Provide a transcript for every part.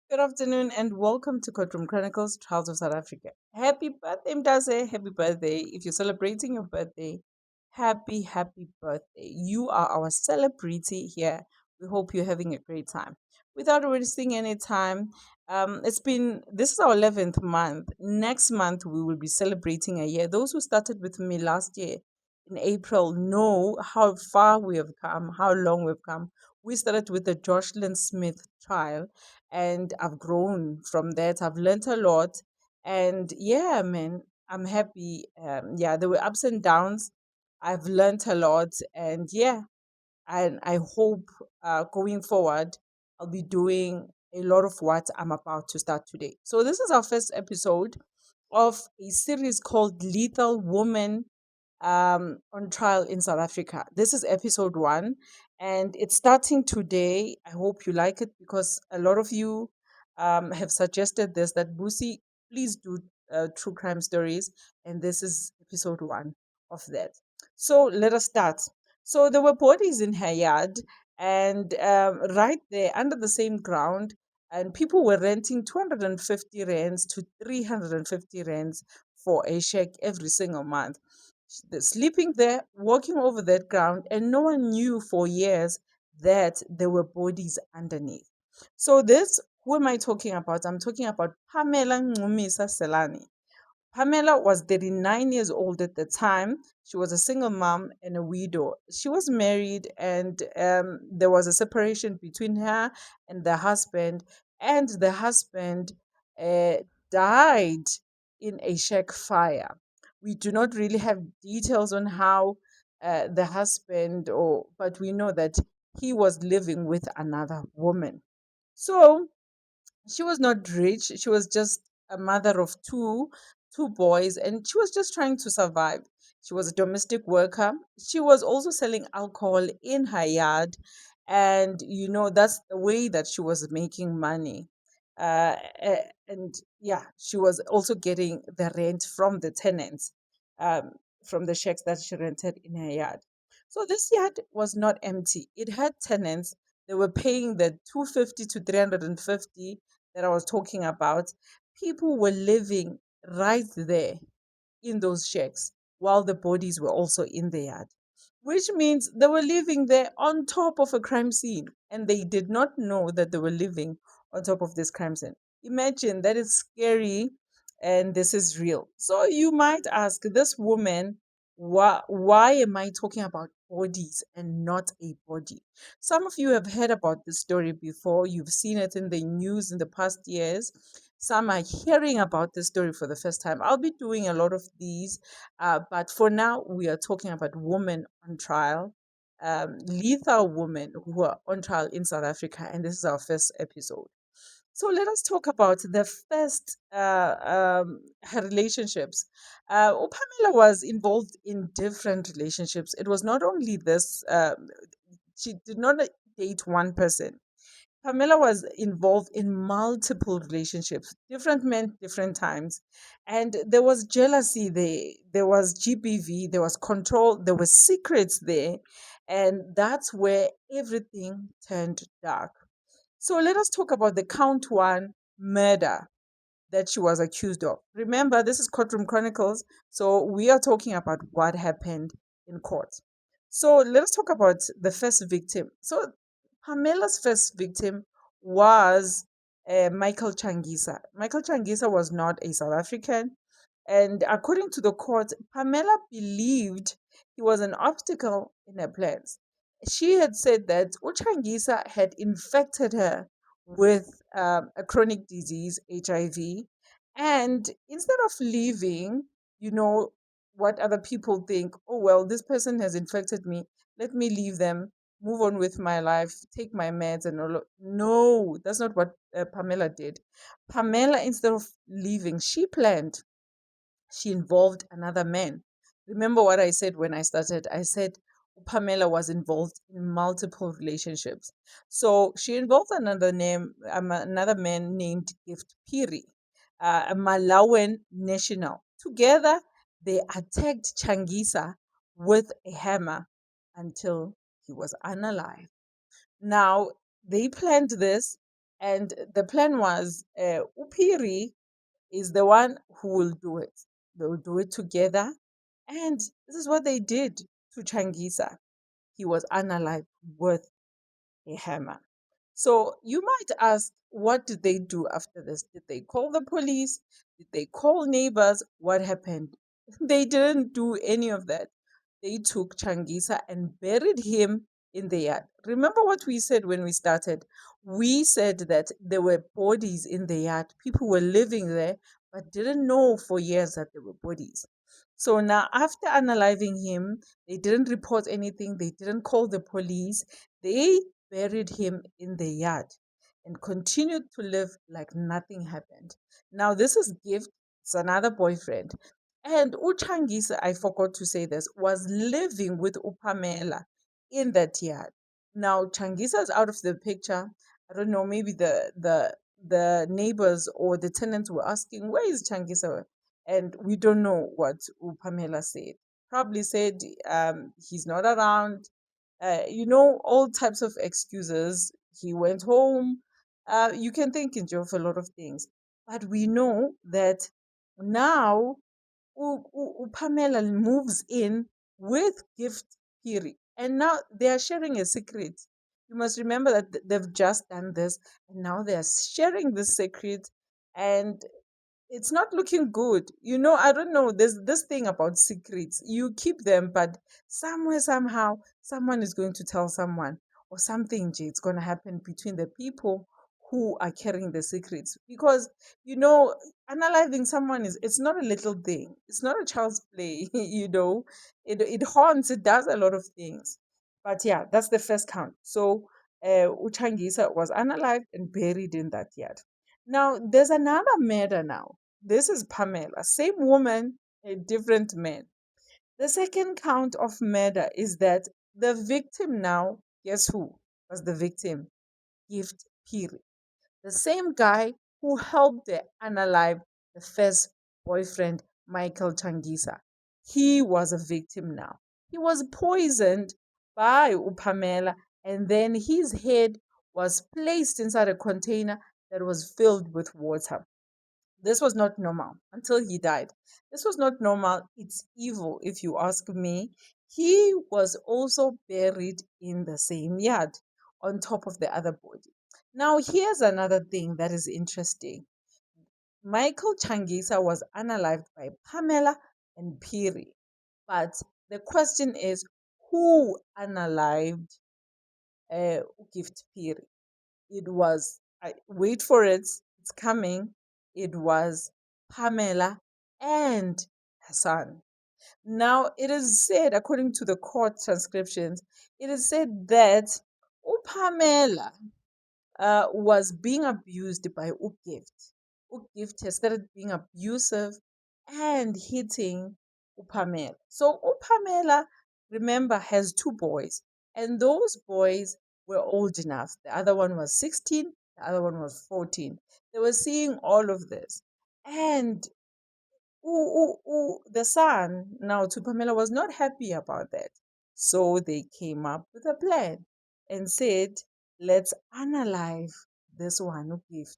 Good afternoon and welcome to Courtroom Chronicles, Trials of South Africa. Happy birthday, Mdase. Happy birthday. If you're celebrating your birthday, happy birthday. You are our celebrity here. We hope you're having a great time. Without wasting any time, this is our 11th month. Next month, we will be celebrating a year. Those who started with me last year in April know how far we have come, how long we've come. We started with the Jocelyn Smith trial and I've grown from that. I've learned a lot. And yeah, man, I'm happy. Yeah, there were ups and downs. I've learned a lot. And yeah, and I hope going forward, I'll be doing a lot of what I'm about to start today. So, this is our first episode of a series called Lethal Woman on trial in South Africa. This is episode one, and it's starting today. I hope you like it because a lot of you have suggested this that Busi, please do true crime stories, and this is episode one of that. So let us start. So there were bodies in her yard, and right there under the same ground, and people were renting 250 rands to 350 rands for a shack every single month. They're sleeping there, walking over that ground, and no one knew for years that there were bodies underneath. So this, who am I talking about? I'm talking about Pamela Ngumisa Selani. Pamela was 39 years old at the time. She was a single mom and a widow. She was married, and there was a separation between her and the husband. And the husband uh, died in a shack fire. We do not really have details on how the husband, or but we know that he was living with another woman. So she was not rich. She was just a mother of two boys, and she was just trying to survive. She was a domestic worker. She was also selling alcohol in her yard, and that's the way that she was making money. And yeah, she was also getting the rent from the tenants, um, from the shacks that she rented in her yard. So this yard was not empty. It had tenants. They were paying the 250 to 350 that I was talking about. People were living right there in those shacks while the bodies were also in the yard, which means they were living there on top of a crime scene and they did not know that they were living on top of this crime scene. Imagine that is scary and this is real. So you might ask this woman, why am I talking about bodies and not a body? Some of you have heard about this story before. You've seen it in the news in the past years. Some are hearing about this story for the first time. I'll be doing a lot of these, but for now, we are talking about women on trial, lethal women who are on trial in South Africa, and this is our first episode. So let us talk about the first her relationships. Pamela was involved in different relationships. It was not only this; she did not date one person. Pamela was involved in multiple relationships, different men, different times. And there was jealousy there, there was GBV, there was control, there were secrets there. And that's where everything turned dark. So let us talk about the count one murder that she was accused of. Remember, this is Courtroom Chronicles, so we are talking about what happened in court. So let us talk about the first victim. So Pamela's first victim was Michael Changisa. Michael Changisa was not a South African, and according to the court, Pamela believed he was an obstacle in her plans. She had said that Uchangisa had infected her with a chronic disease, HIV, and instead of leaving, you know, what other people think, oh, well, this person has infected me, let me leave them, move on with my life, take my meds and all. No, that's not what Pamela did. Pamela, instead of leaving, she planned, she involved another man. Remember what I said when I started? I said Pamela was involved in multiple relationships. So she involved another man named Gift Piri, a Malawian national. Together, they attacked Changisa with a hammer until he was unalive. Now, they planned this. And the plan was Upiri is the one who will do it. They will do it together. And this is what they did to Changisa. He was unalive with a hammer. So you might ask, what did they do after this? Did they call the police? Did they call neighbors? What happened? They didn't do any of that. They took Changisa and buried him in the yard. Remember what we said when we started? We said that there were bodies in the yard. People were living there, but didn't know for years that there were bodies. So now, after unaliving him, they didn't report anything. They didn't call the police. They buried him in the yard and continued to live like nothing happened. Now, this is Gift, it's another boyfriend. And Uchangisa, I forgot to say this, was living with Upamela in that yard. Now, Changisa is out of the picture. I don't know, maybe the neighbors or the tenants were asking, where is Changisa? And we don't know what Upamela said. Probably said he's not around, all types of excuses. He went home. You can think of a lot of things. But we know that now Pamela moves in with Gift Piri. And now they are sharing a secret. You must remember that they've just done this and now they are sharing this secret. And it's not looking good. I don't know. There's this thing about secrets. You keep them, but somewhere, somehow, someone is going to tell someone, or something, it's going to happen between the people who are carrying the secrets. Because, analyzing someone it's not a little thing. It's not a child's play, It haunts, it does a lot of things. But yeah, that's the first count. So, Uchangisa was unalived and buried in that yard. Now, there's another murder now. This is Pamela, same woman, a different man. The second count of murder is that the victim now, guess who was the victim? Gift Piri, the same guy who helped the unalive the first boyfriend, Michael Changisa. He was a victim now. He was poisoned by Upamela, and then his head was placed inside a container that was filled with water. This was not normal until he died. This was not normal. It's evil, if you ask me. He was also buried in the same yard on top of the other body. Now, here's another thing that is interesting. Michael Changisa was unalived by Pamela and Piri. But the question is, who unalived Gift Piri? It was, wait for it, it's coming. It was Pamela and Hassan. Now, it is said, according to the court transcriptions, it is said that Pamela was being abused by Ugift. Ugift has started being abusive and hitting Upamela. So Upamela, remember, has two boys, and those boys were old enough. The other one was 16, the other one was 14. They were seeing all of this. And the son, now to Pamela, was not happy about that. So they came up with a plan and said, let's unalive this one who gift.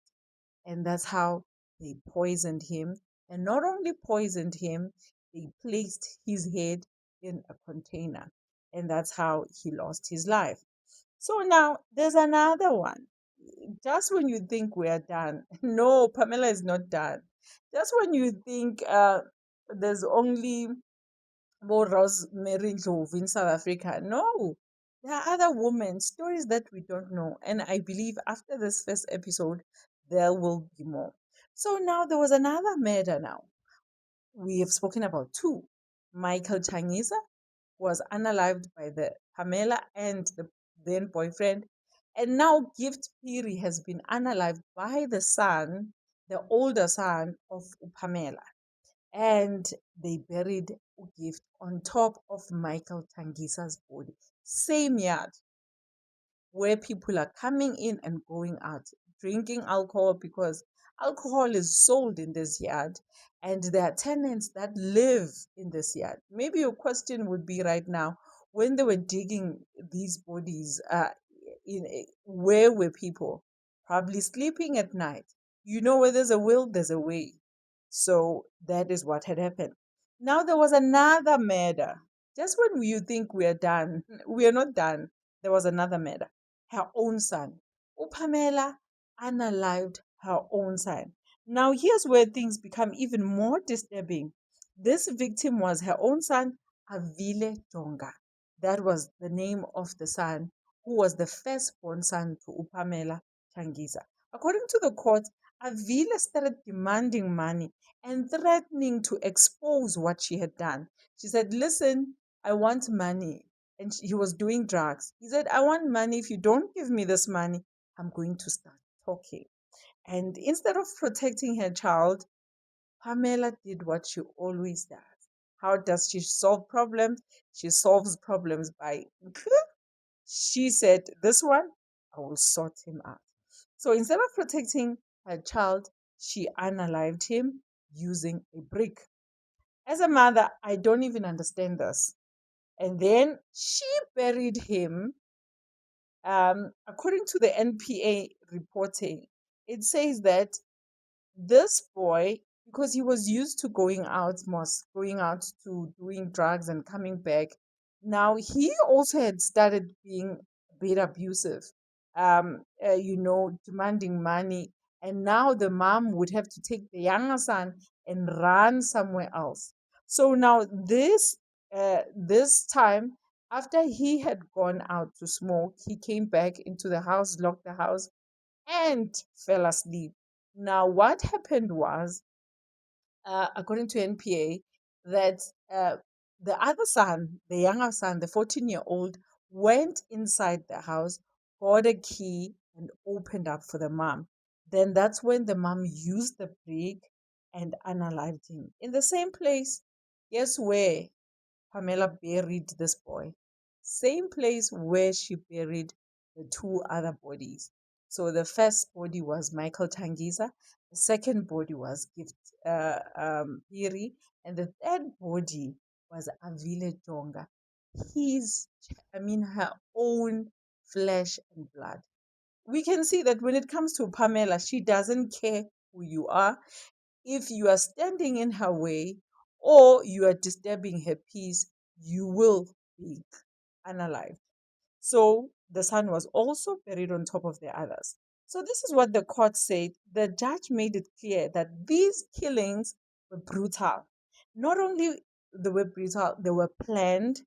And that's how they poisoned him. And not only poisoned him, they placed his head in a container. And that's how he lost his life. So now there's another one. Just when you think we are done, no, Pamela is not done. Just when you think there's only more Rosemary Ndlovu in South Africa, no, there are other women, stories that we don't know. And I believe after this first episode, there will be more. So now there was another murder now. We have spoken about two. Michael Changisa was unalived by the Pamela and the then boyfriend. And now Gift Piri has been unalived by the son, the older son of Pamela. And they buried Gift on top of Michael Tangisa's body. Same yard where people are coming in and going out, drinking alcohol because alcohol is sold in this yard and there are tenants that live in this yard. Maybe your question would be right now, when they were digging these bodies, where were people? probably sleeping at night. You know, where there's a will, there's a way. So that is what had happened. Now there was another murder. Just when you think we are done, we are not done. There was another murder. Her own son. Upamela unalived her own son. Now here's where things become even more disturbing. This victim was her own son, Avile Jonga. That was the name of the son who was the firstborn son to Upamela Changiza. According to the court, Avila started demanding money and threatening to expose what she had done. She said, "Listen, I want money." And he was doing drugs. He said, "I want money. If you don't give me this money, I'm going to start talking." And instead of protecting her child, Pamela did what she always does. How does she solve problems? She solves problems by she said, "This one, I will sort him out." So instead of protecting her child, she unalived him using a brick. As a mother, I don't even understand this. And then she buried him. According to the NPA reporting, it says that this boy, because he was used to going out, most going out to doing drugs and coming back, now he also had started being a bit abusive, demanding money. And now the mom would have to take the younger son and run somewhere else. So now this time, after he had gone out to smoke, he came back into the house, locked the house, and fell asleep. Now, what happened was, according to NPA, that uh, the other son, the younger son, the 14-year-old, went inside the house, got a key, and opened up for the mom. Then that's when the mom used the brick and unalived him. In the same place, guess where Pamela buried this boy? Same place where she buried the two other bodies. So the first body was Michael Tangiza, the second body was Gift Piri, and the third body was Avile Jonga. Her own flesh and blood. We can see that when it comes to Pamela, she doesn't care who you are. If you are standing in her way or you are disturbing her peace, you will be unalived. So the son was also buried on top of the others. So this is what the court said. The judge made it clear that these killings were brutal. Not only they were brutal, they were planned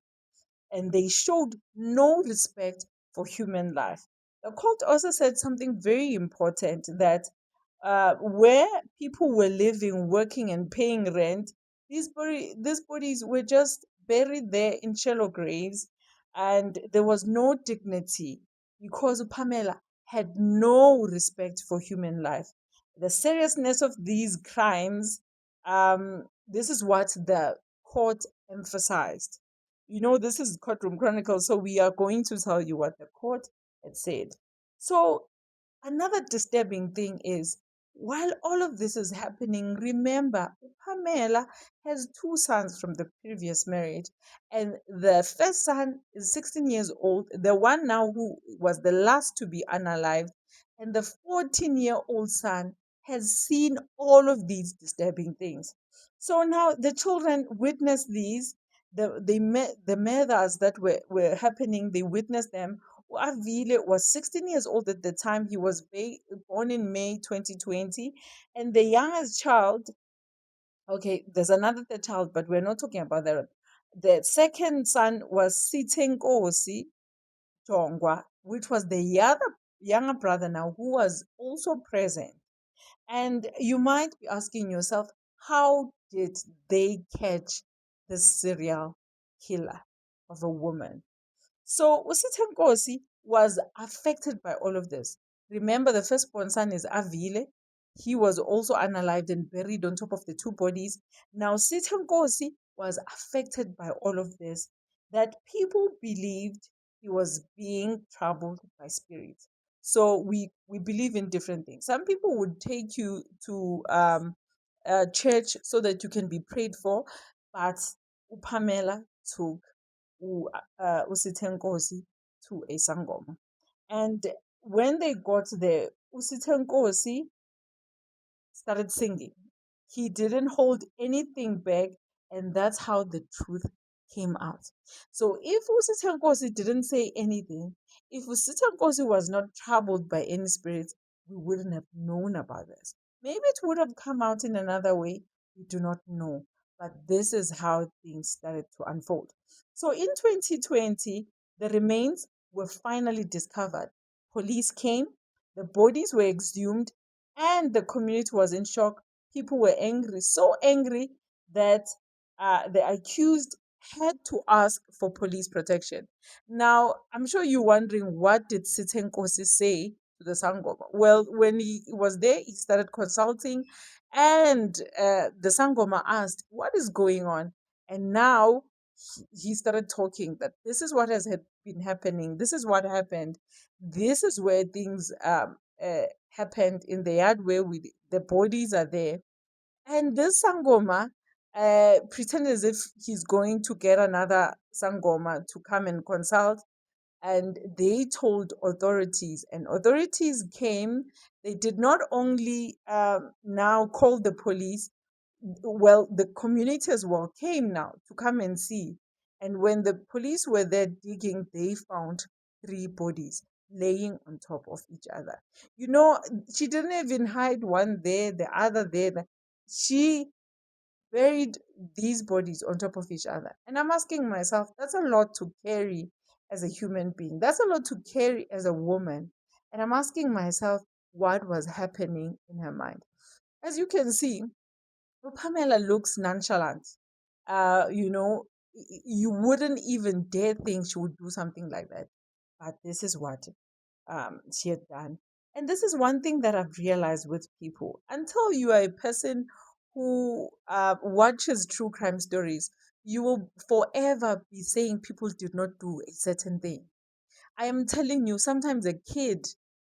and they showed no respect for human life. The court also said something very important that where people were living, working, and paying rent, these bodies were just buried there in shallow graves, and there was no dignity because Pamela had no respect for human life. The seriousness of these crimes, this is what the court emphasized. This is Courtroom Chronicles, so we are going to tell you what the court had said. So another disturbing thing is, while all of this is happening, remember, Pamela has two sons from the previous marriage, and the first son is 16 years old, the one now who was the last to be unalived, and the 14-year-old son has seen all of these disturbing things. So now the children witness these, the murders that were happening, they witnessed them. Avile was 16 years old at the time. He was born in May 2020. And the youngest child, okay, there's another third child, but we're not talking about that. The second son was Sitenkosi Tongwa, which was the other younger brother now, who was also present. And you might be asking yourself, how did they catch this serial killer of a woman? So Usitenkosi was affected by all of this. Remember, the firstborn son is Avile. He was also unalived and buried on top of the two bodies. Now, Sitenkosi was affected by all of this, that people believed he was being troubled by spirits. So we believe in different things. Some people would take you to church so that you can be prayed for, but Upamela took Usitenkosi to a Sangoma. And when they got there, Usitenkosi started singing. He didn't hold anything back, and that's how the truth came out. So if Usitenkosi didn't say anything, if Usitenkosi was not troubled by any spirits, we wouldn't have known about this. Maybe it would have come out in another way. We do not know. But this is how things started to unfold. So in 2020, the remains were finally discovered. Police came, the bodies were exhumed, and the community was in shock. People were angry, so angry that the accused had to ask for police protection. Now, I'm sure you're wondering, what did Sitenkosi say to the Sangoma? Well, when he was there, he started consulting, and the Sangoma asked, "What is going on?" And now he started talking that this is what has been happening. This is what happened. This is where things happened in the yard where the bodies are there. And this Sangoma pretended as if he's going to get another Sangoma to come and consult. And they told authorities, and authorities came. They did not only now call the police, well, the community as well came now to come and see. And when the police were there digging, they found three bodies laying on top of each other. You know, she didn't even hide one there, the other there. She buried these bodies on top of each other. And I'm asking myself, that's a lot to carry as a human being. That's a lot to carry as a woman. And I'm asking myself what was happening in her mind. As you can see, Pamela looks nonchalant. You know, you wouldn't even dare think she would do something like that. But this is what she had done. And this is one thing that I've realized with people. Until you are a person who watches true crime stories, you will forever be saying people did not do a certain thing. I am telling you, sometimes a kid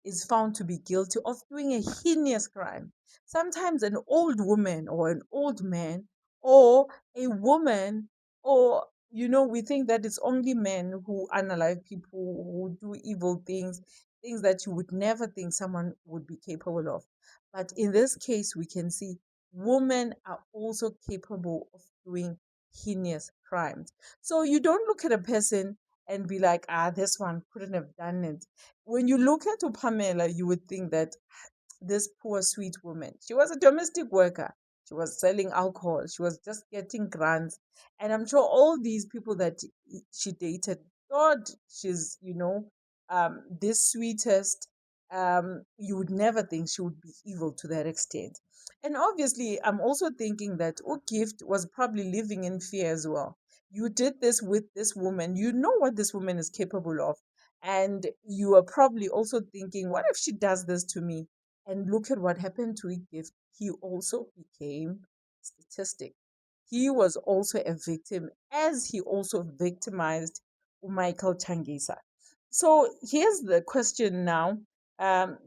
is found to be guilty of doing a heinous crime. Sometimes an old woman or an old man or a woman, or, you know, we think that it's only men who unalive people, who do evil things, things that you would never think someone would be capable of. But in this case, we can see women are also capable of doing heinous crimes. So you don't look at a person and be like, this one couldn't have done it. When you look at Pamela, you would think that this poor sweet woman, she was a domestic worker. She was selling alcohol. She was just getting grants. And I'm sure all these people that she dated thought she's, this sweetest. You would never think she would be evil to that extent. And obviously, I'm also thinking that Gift was probably living in fear as well. You did this with this woman. You know what this woman is capable of. And you are probably also thinking, what if she does this to me? And look at what happened to Gift. He also became statistic. He was also a victim, as he also victimized Michael Changisa. So here's the question now.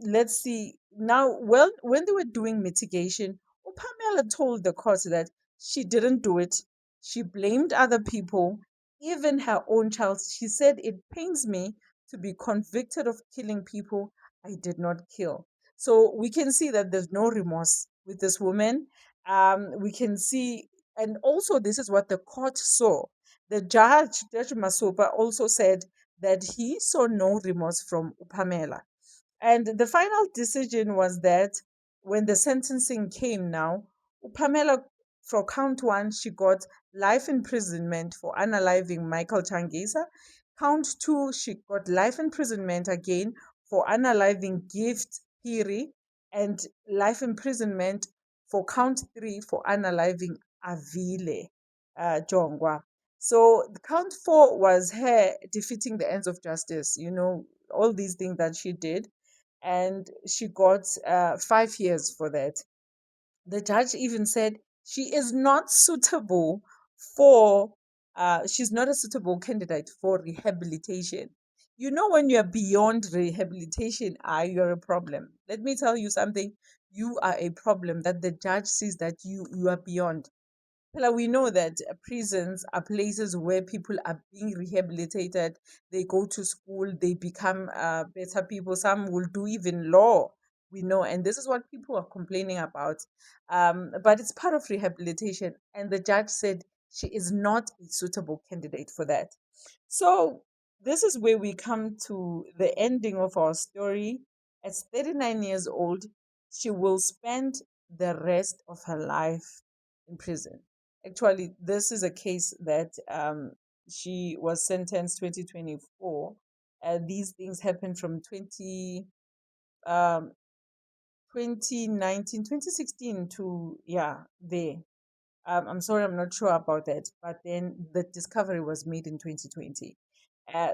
Let's see. Now, well, when they were doing mitigation, Pamela told the court that she didn't do it. She blamed other people, even her own child. She said, "It pains me to be convicted of killing people I did not kill." So we can see that there's no remorse with this woman. We can see, and also this is what the court saw. The judge, Judge Masopa, also said that he saw no remorse from Pamela. And the final decision was that when the sentencing came now, Pamela, for count one, she got life imprisonment for unaliving Michael Changisa. Count two, she got life imprisonment again for unaliving Gift Piri, and life imprisonment for count three for unaliving Avile Jongwa. So the count four was her defeating the ends of justice, all these things that she did, and she got 5 years for that. The judge even said she is not suitable for, she's not a suitable candidate for rehabilitation. You know, when you're beyond rehabilitation, you're a problem. Let me tell you something. You are a problem that the judge sees that you are beyond. Well, we know that prisons are places where people are being rehabilitated. They go to school, they become better people. Some will do even law. We know, and this is what people are complaining about. But it's part of rehabilitation, and the judge said she is not a suitable candidate for that. So this is where we come to the ending of our story. At 39 years old, she will spend the rest of her life in prison. Actually, this is a case that she was sentenced 2024. These things happened from um, 2019, 2016 to, yeah, there. I'm sorry, I'm not sure about that. But then the discovery was made in 2020.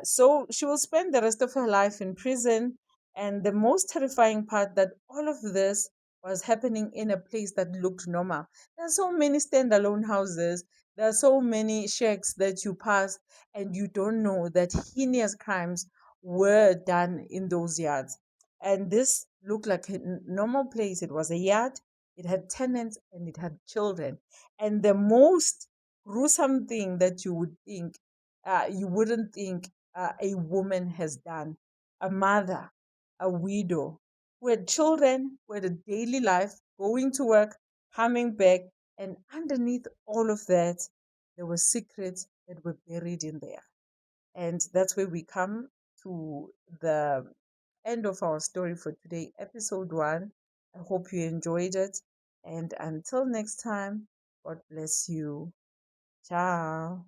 So she will spend the rest of her life in prison. And the most terrifying part that all of this was happening in a place that looked normal. There are so many standalone houses. There are so many shacks that you pass, and you don't know that heinous crimes were done in those yards. And this looked like a normal place. It was a yard, it had tenants, and it had children. And the most gruesome thing that you wouldn't think a woman has done, a mother, a widow, who had children, who had a daily life, going to work, coming back, and underneath all of that, there were secrets that were buried in there. And that's where we come to the end of our story for today, episode 1. I hope you enjoyed it. And until next time, God bless you. Ciao.